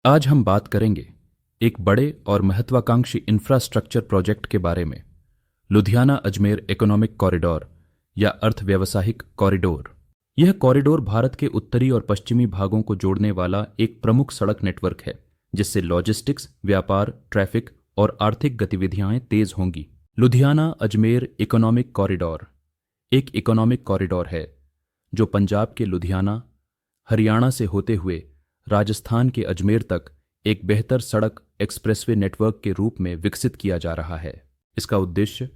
आज हम बात करेंगे एक बड़े और महत्वाकांक्षी इंफ्रास्ट्रक्चर प्रोजेक्ट के बारे में, लुधियाना अजमेर इकोनॉमिक कॉरिडोर या अर्थव्यवसायिक कॉरिडोर। यह कॉरिडोर भारत के उत्तरी और पश्चिमी भागों को जोड़ने वाला एक प्रमुख सड़क नेटवर्क है, जिससे लॉजिस्टिक्स, व्यापार, ट्रैफिक और आर्थिक गतिविधियां तेज होंगी। लुधियाना अजमेर इकोनॉमिक कॉरिडोर एक इकोनॉमिक कॉरिडोर है जो पंजाब के लुधियाना, हरियाणा से होते हुए राजस्थान के अजमेर तक एक बेहतर सड़क एक्सप्रेसवे नेटवर्क के रूप में विकसित किया जा रहा है। इसका उद्देश्य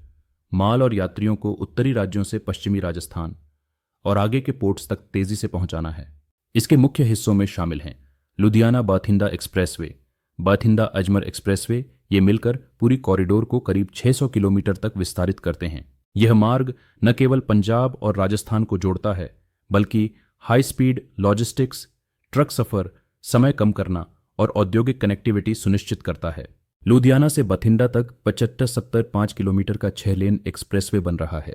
माल और यात्रियों को उत्तरी राज्यों से पश्चिमी राजस्थान और आगे के पोर्ट्स तक तेजी से पहुंचाना है। इसके मुख्य हिस्सों में शामिल हैं लुधियाना बाथिंदा एक्सप्रेसवे, बाथिंदा अजमेर एक्सप्रेसवे। ये मिलकर पूरी कॉरिडोर को करीब 600 किलोमीटर तक विस्तारित करते हैं। यह मार्ग न केवल पंजाब और राजस्थान को जोड़ता है, बल्कि हाई स्पीड लॉजिस्टिक्स, ट्रक सफर, समय कम करना और औद्योगिक कनेक्टिविटी सुनिश्चित करता है। लुधियाना से बठिंडा तक 75-75 किलोमीटर का 6 लेन एक्सप्रेसवे बन रहा है।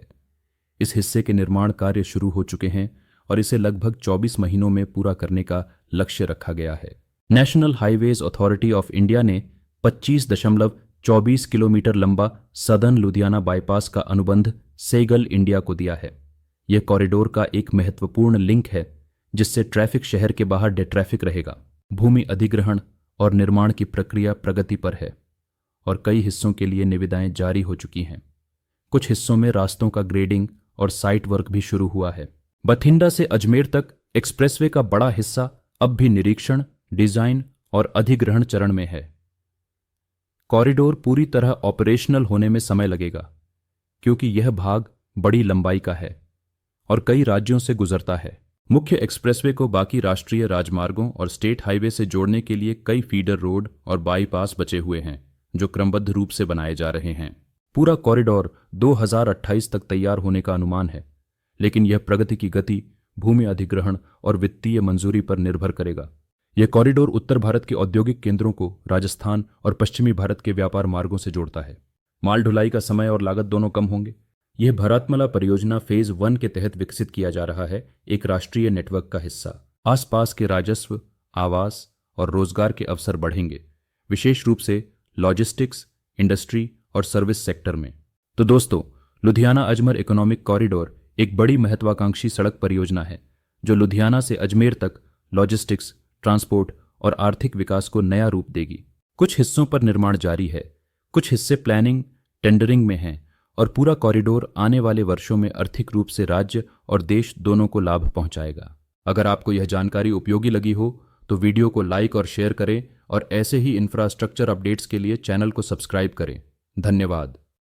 इस हिस्से के निर्माण कार्य शुरू हो चुके हैं और इसे लगभग 24 महीनों में पूरा करने का लक्ष्य रखा गया है। National highways authority of India ने 25.24 किलोमीटर लंबा सदर्न लुधियाना बाईपास का अनुबंध सेगल इंडिया को दिया है। यह कॉरिडोर का एक महत्वपूर्ण लिंक है, जिससे ट्रैफिक शहर के बाहर डे ट्रैफिक रहेगा। भूमि अधिग्रहण और निर्माण की प्रक्रिया प्रगति पर है और कई हिस्सों के लिए निविदाएं जारी हो चुकी हैं। कुछ हिस्सों में रास्तों का ग्रेडिंग और साइट वर्क भी शुरू हुआ है। बठिंडा से अजमेर तक एक्सप्रेसवे का बड़ा हिस्सा अब भी निरीक्षण, डिजाइन और अधिग्रहण चरण में है। कॉरिडोर पूरी तरह ऑपरेशनल होने में समय लगेगा, क्योंकि यह भाग बड़ी लंबाई का है और कई राज्यों से गुजरता है। मुख्य एक्सप्रेसवे को बाकी राष्ट्रीय राजमार्गों और स्टेट हाईवे से जोड़ने के लिए कई फीडर रोड और बाईपास बचे हुए हैं, जो क्रमबद्ध रूप से बनाए जा रहे हैं। पूरा कॉरिडोर 2028 तक तैयार होने का अनुमान है, लेकिन यह प्रगति की गति, भूमि अधिग्रहण और वित्तीय मंजूरी पर निर्भर करेगा। यह कॉरिडोर उत्तर भारत के औद्योगिक केंद्रों को राजस्थान और पश्चिमी भारत के व्यापार मार्गों से जोड़ता है। माल ढुलाई का समय और लागत दोनों कम होंगे। यह भरातमाला परियोजना फेज 1 के तहत विकसित किया जा रहा है, एक राष्ट्रीय नेटवर्क का हिस्सा। आसपास के राजस्व, आवास और रोजगार के अवसर बढ़ेंगे, विशेष रूप से लॉजिस्टिक्स, इंडस्ट्री और सर्विस सेक्टर में। तो दोस्तों, लुधियाना अजमेर इकोनॉमिक कॉरिडोर एक बड़ी महत्वाकांक्षी सड़क परियोजना है जो लुधियाना से अजमेर तक लॉजिस्टिक्स, ट्रांसपोर्ट और आर्थिक विकास को नया रूप देगी। कुछ हिस्सों पर निर्माण जारी है, कुछ हिस्से प्लानिंग, टेंडरिंग में हैं और पूरा कॉरिडोर आने वाले वर्षों में आर्थिक रूप से राज्य और देश दोनों को लाभ पहुंचाएगा। अगर आपको यह जानकारी उपयोगी लगी हो तो वीडियो को लाइक और शेयर करें और ऐसे ही इंफ्रास्ट्रक्चर अपडेट्स के लिए चैनल को सब्सक्राइब करें। धन्यवाद।